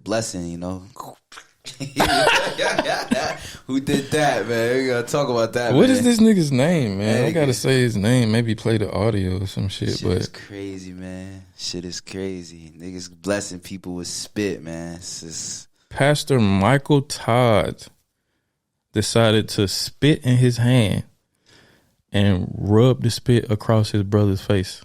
blessing, you know. Who did that, man? We gotta talk about that. What man. is this nigga's name, man? I gotta say his name. Maybe play the audio or some shit. Shit is crazy, man. Shit is crazy. Niggas blessing people with spit, man. It's just... Pastor Micheal Todd decided to spit in his hand and rub the spit across his brother's face.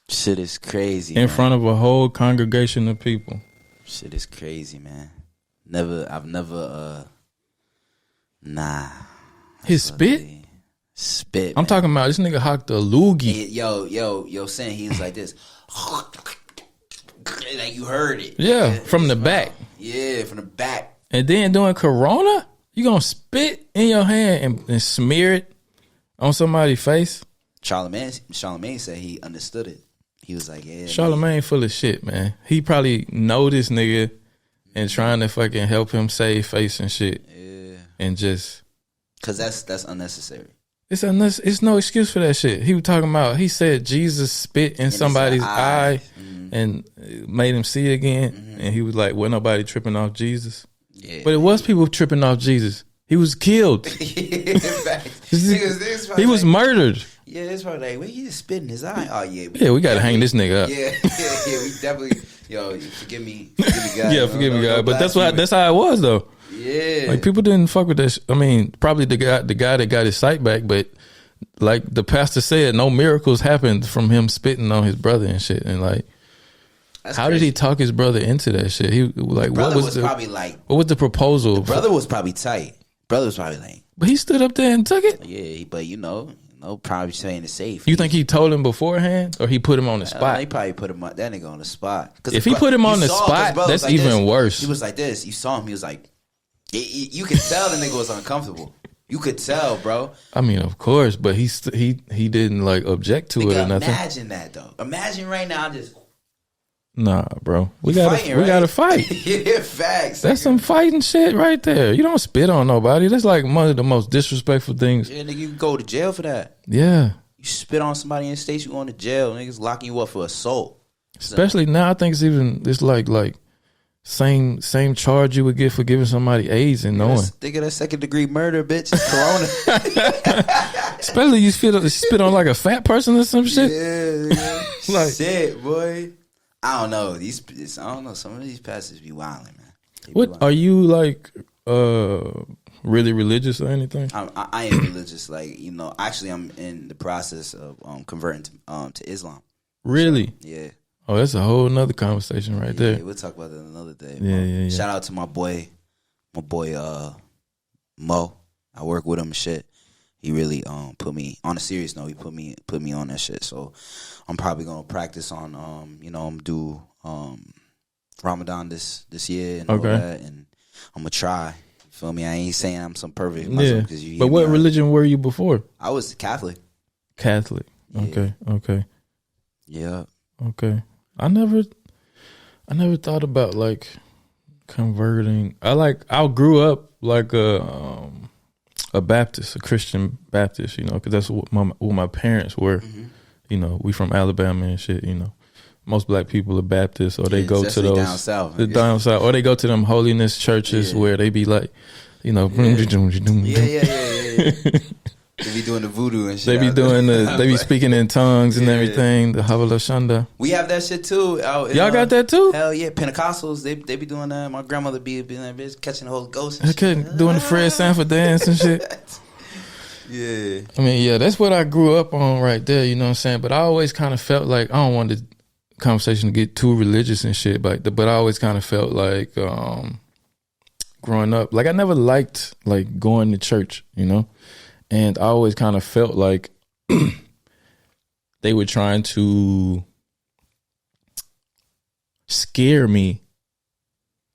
Shit is crazy, in front of a whole congregation of people. Shit is crazy, man. I've never, nah. His spit? Spit. I'm talking about this nigga hocked a loogie. Yo, saying he was like this. Like you heard it. Yeah, from the back. Yeah, from the back. And then doing Corona, you gonna spit in your hand and smear it on somebody's face? Charlamagne said he understood it. He was like, yeah. Charlamagne full of shit, man. He probably know this nigga and trying to fucking help him save face and shit. Yeah. And just... Because that's unnecessary. It's no excuse for that shit. He was talking about, he said Jesus spit in somebody's eye and made him see again. And he was like, well, nobody tripping off Jesus. Yeah. But it was people tripping off Jesus. He was killed. He was murdered. Yeah, it's probably like, well, he just spit in his eye. Oh, yeah. We got to hang this nigga up. Yeah, we definitely, forgive me, God. Yeah, forgive me, God. But that's how it was, though. Yeah. Like, people didn't fuck with that. I mean, probably the guy that got his sight back, but like the pastor said, no miracles happened from him spitting on his brother and shit. And like, that's how crazy. Did he talk his brother into that shit? He like, what was probably like, what was the proposal? The brother was probably tight. Brother was probably like, but he stood up there and took it. Yeah, but probably saying it's safe. You think he told him beforehand, or he put him on the spot? He probably put him that nigga on the spot. If he put him on the spot, that's like even worse. He was like this. You saw him. He was like, you could tell the nigga was uncomfortable. You could tell, bro. I mean, of course, but he didn't like object to it or nothing. Imagine that though. Imagine right now, just. Nah, bro. We gotta fight. Yeah, facts. That's some fighting shit right there. You don't spit on nobody. That's like one of the most disrespectful things. Yeah, nigga, you can go to jail for that. Yeah. You spit on somebody in the States, you going to jail. Niggas locking you up for assault. Especially now, I think it's like same charge you would get for giving somebody AIDS and knowing. Nigga, that 2nd-degree murder, bitch. It's corona. Especially you spit on like a fat person or some shit. Yeah. Like, shit, boy. I don't know. Some of these pastors be wilding, man. What are you like? Really religious or anything? I am religious. Like, actually, I'm in the process of converting to Islam. Really? So, yeah. Oh, that's a whole nother conversation right there. We'll talk about that another day. Yeah. Shout out to my boy, Mo. I work with him and shit. He really put me on a serious note. He put me on that shit. So I'm probably gonna practice on I'm do Ramadan this year and all that, and I'm gonna try. You feel me? I ain't saying I'm some perfect Muslim because But what religion were you before? I was Catholic. Catholic. Yeah. Okay. Yeah. Okay. I never thought about like converting. I grew up like a Baptist, a Christian Baptist, because that's what my parents were. Mm-hmm. We from Alabama and shit. Most black people are Baptists, or they go to those down south, or they go to them holiness churches where they be like, Yeah. They be doing the voodoo and shit. They be doing they be speaking in tongues and everything. The Havala Shanda. We have that shit too. Y'all got that too? Hell yeah, Pentecostals. They be doing that. My grandmother be like, bitch, catching the Holy Ghost. Okay, doing the Fred Sanford dance and shit. Yeah. I mean, that's what I grew up on right there. You know what I'm saying? But I always kind of felt like I don't want the conversation to get too religious and shit. But I always kind of felt like growing up, like I never liked like going to church. And I always kind of felt like they were trying to scare me.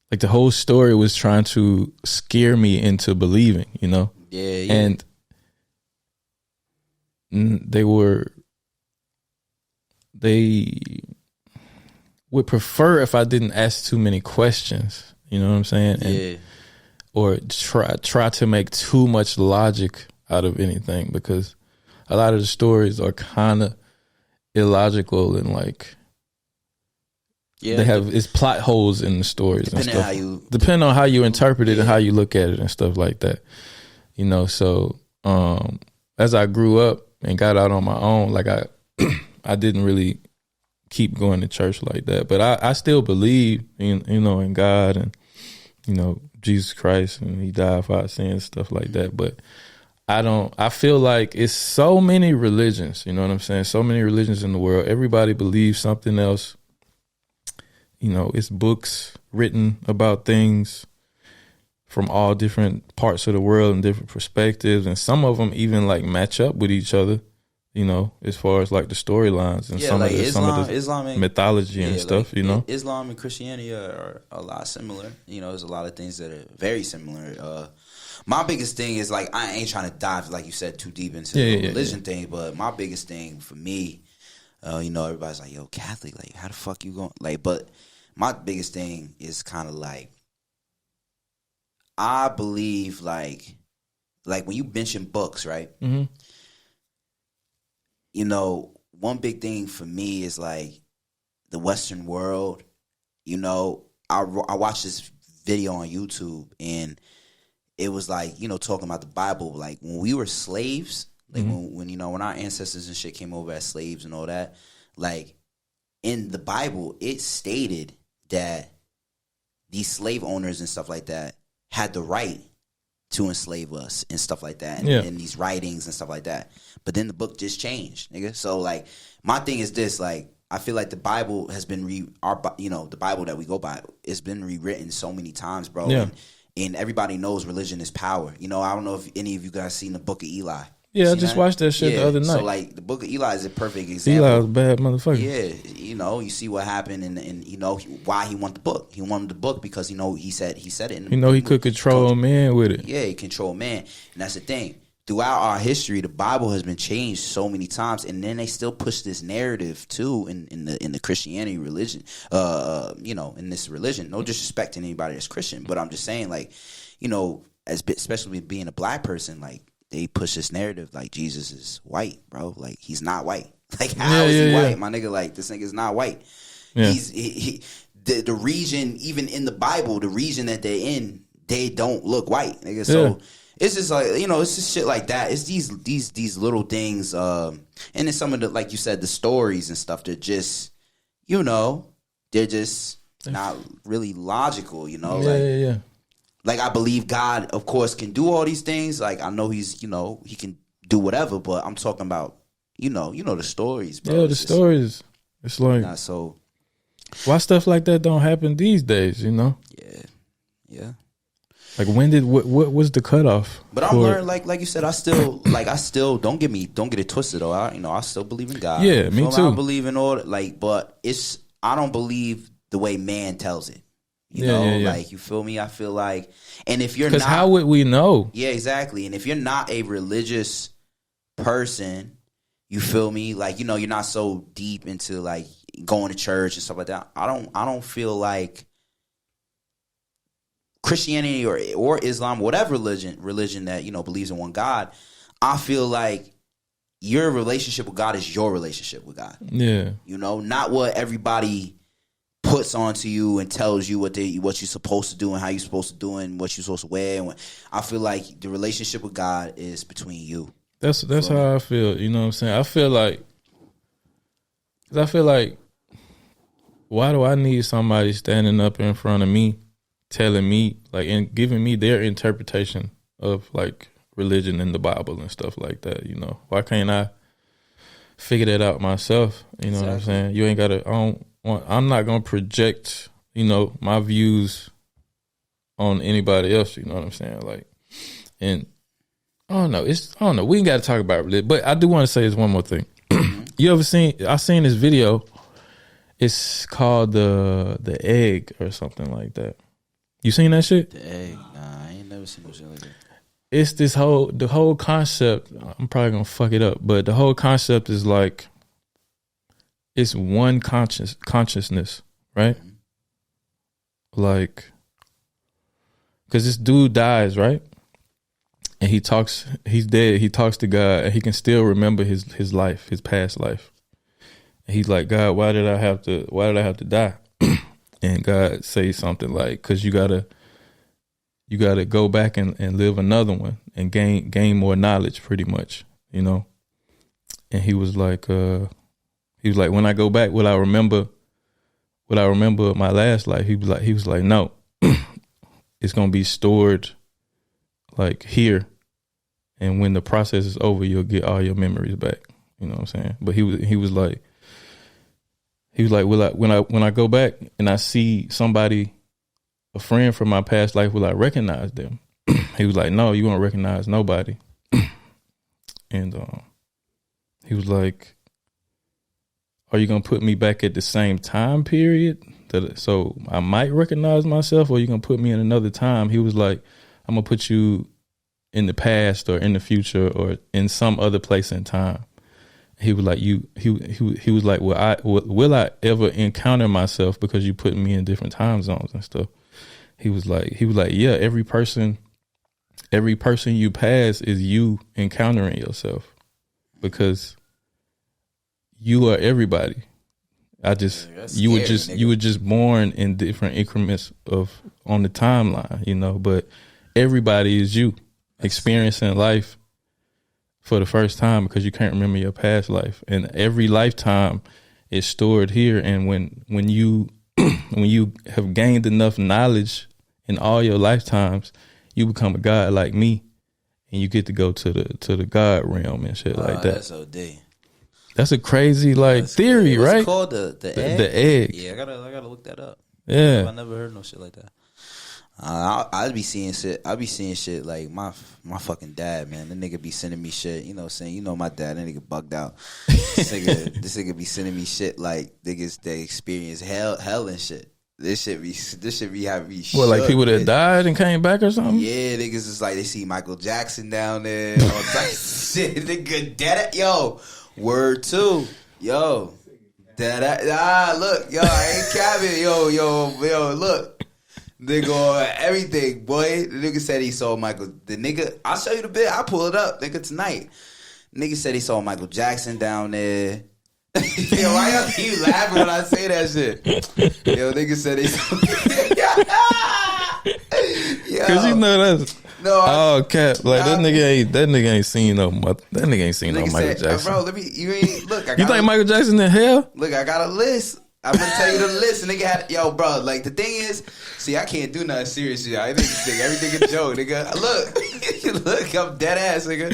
Like the whole story was trying to scare me into believing, Yeah. And they would prefer if I didn't ask too many questions. You know what I'm saying? Yeah. Or try to make too much logic out of anything, because a lot of the stories are kind of illogical and like Yeah, they have it's plot holes in the stories and stuff. Depending on how you interpret it and how you look at it and stuff like that. You know, so as I grew up and got out on my own, like I didn't really keep going to church like that, but I still believe in, you know, in God and, you know, Jesus Christ, and he died for our sins, stuff like that. But I feel like it's so many religions, you know what I'm saying? So many religions in the world. Everybody believes something else. You know, it's books written about things from all different parts of the world and different perspectives. And some of them even like match up with each other, you know, as far as like the storylines and some of the Islam mythology and stuff, like, you know. Islam and Christianity are a lot similar. You know, there's a lot of things that are very similar. My biggest thing is, like, I ain't trying to dive, like you said, too deep into the religion thing, but my biggest thing for me, you know, everybody's like, yo, Catholic, like, how the fuck you going? Like, but my biggest thing is kind of like, I believe, like when you mention books, right? Mm-hmm. You know, one big thing for me is, like, the Western world. You know, I watched this video on YouTube, and it was like, you know, talking about the Bible, like when we were slaves, like when you know, when our ancestors and shit came over as slaves and all that, like in the Bible, it stated that these slave owners and stuff like that had the right to enslave us and stuff like that, and these writings and stuff like that. But then the book just changed, nigga. So, like, my thing is this, like, I feel like the Bible has been the Bible that we go by, it's been rewritten so many times, bro. Yeah. And everybody knows religion is power. You know, I don't know if any of you guys seen the Book of Eli. Yeah, I just watched that shit the other night. So, like, the Book of Eli is a perfect example. Eli was a bad motherfucker. Yeah, you know, you see what happened, and you know why he wanted the book. He wanted the book because, you know, he said it. In you know, he could control a man with it. Yeah, he control man, and that's the thing. Throughout our history, the Bible has been changed so many times, and then they still push this narrative too in the Christianity religion. You know, in this religion, no disrespect to anybody that's Christian, but I'm just saying, like, you know, especially being a black person, like, they push this narrative like Jesus is white, bro. Like, he's not white. Like, how is he white, my nigga? Like, this nigga's not white. Yeah. The region, even in the Bible, the region that they're in, they don't look white, nigga. So it's just like, you know, it's just shit like that. It's these little things, and then some of the, like you said, the stories and stuff. They're just, you know, they're just not really logical. You know, yeah. Like, I believe God, of course, can do all these things. Like, I know he's, you know, he can do whatever, but I'm talking about, you know the stories, bro. Yeah, the stories. It's like, not so. Why stuff like that don't happen these days, you know? Yeah. Like, when did what was the cutoff? But I'm learning, like you said, I still don't get it twisted though. I still believe in God. Yeah, me too. I believe in all, like, but I don't believe the way man tells it. You know, like, you feel me? I feel like, and if you're not, because how would we know? Yeah, exactly. And if you're not a religious person, you feel me? Like, you know, you're not so deep into, like, going to church and stuff like that. I don't feel like Christianity or Islam, whatever religion that, you know, believes in one God, I feel like your relationship with God is your relationship with God. Yeah. You know, not what everybody puts onto you and tells you what you're supposed to do and how you're supposed to do and what you're supposed to wear. And I feel like the relationship with God is between you. That's how I feel. You know what I'm saying? I feel like, why do I need somebody standing up in front of me, telling me, like, and giving me their interpretation of, like, religion in the Bible and stuff like that? You know, why can't I figure that out myself? You know what I'm saying? You ain't gotta. I'm not gonna project, you know, my views on anybody else. You know what I'm saying? Like, and I don't know. We ain't got to talk about religion, but I do want to say this one more thing. You ever I seen this video. It's called the egg or something like that. You seen that shit? The egg? Nah, I ain't never seen no shit like that. It's the whole concept. I'm probably gonna fuck it up, but the whole concept is like, it's one consciousness, right? Mm-hmm. Like, because this dude dies, right? And he's dead. He talks to God, and he can still remember his life, his past life. And he's like, God, why did I have to die? and God say something like, "Cause you gotta go back and live another one and gain more knowledge, pretty much, you know." And he was like, when I go back, will I remember my last life? He was like, no, it's gonna be stored like here, and when the process is over, you'll get all your memories back. You know what I'm saying? But he was like, when I go back and I see somebody, a friend from my past life, will I recognize them? He was like, no, you won't recognize nobody. And he was like, are you gonna put me back at the same time period so I might recognize myself, or are you gonna put me in another time? He was like, I'm gonna put you in the past or in the future or in some other place in time. He was like, he was like, will I ever encounter myself because you put me in different time zones and stuff? He was like, yeah, every person you pass is you encountering yourself, because you are everybody. You were just born in different increments on the timeline, you know, but everybody is you experiencing life for the first time, because you can't remember your past life, and every lifetime is stored here. And when you have gained enough knowledge in all your lifetimes, you become a god like me, and you get to go to the God realm and shit like that. That's OD. That's a crazy theory, What's right? it called? The egg? The egg. Yeah, I gotta look that up. Yeah, I never heard no shit like that. I'd be seeing shit. I'd be seeing shit like my fucking dad, man. The nigga be sending me shit. You know what I'm saying? You know my dad. That nigga bugged out. This nigga be sending me shit like niggas they experience hell and shit. This shit be having me shook. What, like people that died and came back or something? Yeah, niggas is like they see Michael Jackson down there. All types of shit. Nigga dead. Yo, word two. Yo, dead. Look, yo, I ain't capping. Yo, look. Nigga on everything, boy. The nigga said he saw Michael. The nigga, I'll show you the bit. I'll pull it up, nigga, tonight. Nigga said he saw Michael Jackson down there. Yo, why y'all keep laughing when I say that shit? Yo, nigga said he saw. Cause you know that's cap. Like that nigga ain't seen no Michael Jackson. Bro, let me. You ain't look. You think Michael Jackson in hell? Look, I got a list. I'm gonna tell you the list. And nigga had, yo, bro, like the thing is, see, I can't do nothing serious. I think everything a joke, nigga. Look, I'm dead ass, nigga.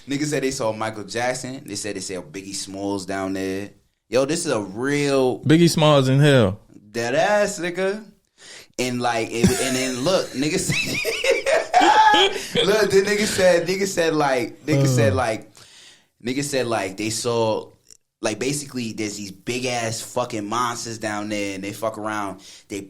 Nigga said they saw Michael Jackson. They said Biggie Smalls down there. Yo, this is a real Biggie Smalls in hell. Dead ass, nigga. And like, and then look, nigga said, look, the nigga said they saw. Like basically, there's these big ass fucking monsters down there, and they fuck around. They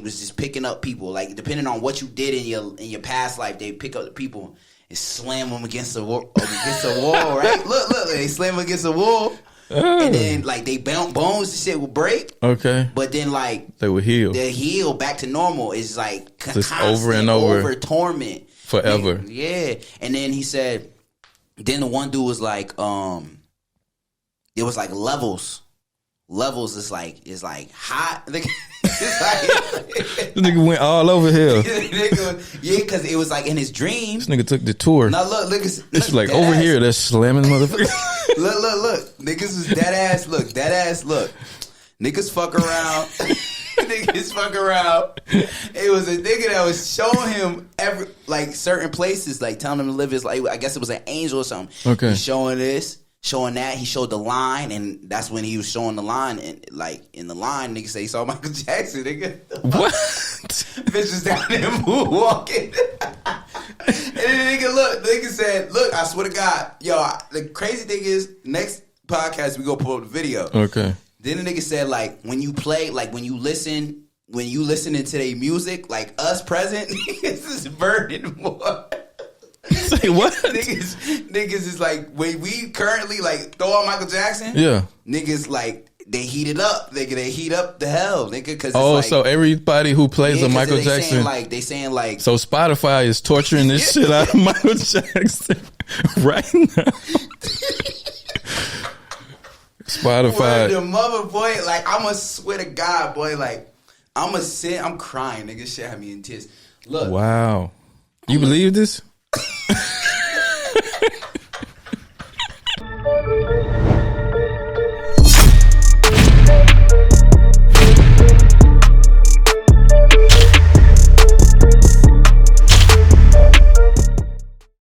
was just picking up people. Like depending on what you did in your past life, they pick up the people and slam them against the wall. Right? Look, they slam them against the wall, and then like they bones and shit will break. Okay, but then like they will heal. They heal back to normal. It's like just over and over torment forever. Yeah, and then he said, then the one dude was like, it was like levels. Levels is like hot. This nigga went all over here. Yeah, because it was like in his dreams. This nigga took the tour. Now look, it's like over ass. here. That's slamming motherfucker. Look. Niggas is dead ass. Look. Niggas fuck around. Niggas fuck around. It was a nigga that was showing him certain places, like telling him to live his life. I guess it was an angel or something. Okay. He's showing this. Showing that, he showed the line, and that's when he was showing the line. And like in the line, nigga say he saw Michael Jackson. Nigga, what? Bitches down there moonwalking. And then nigga said, "Look, I swear to God, yo." The crazy thing is, next podcast we go pull up the video. Okay. Then the nigga said, like when you play, like when you listening to their music, like us present, this is burning more. Say what? Niggas is like when we currently like throw on Michael Jackson. Yeah. Niggas like they heat it up. They heat up the hell, nigga. Cause so everybody who plays a Michael Jackson, they saying like. So Spotify is torturing this shit out of Michael Jackson right now. Spotify. The mother boy, like I'ma swear to God, boy, like I'm crying, nigga. Shit had me in tears. Look. Wow. You believe this?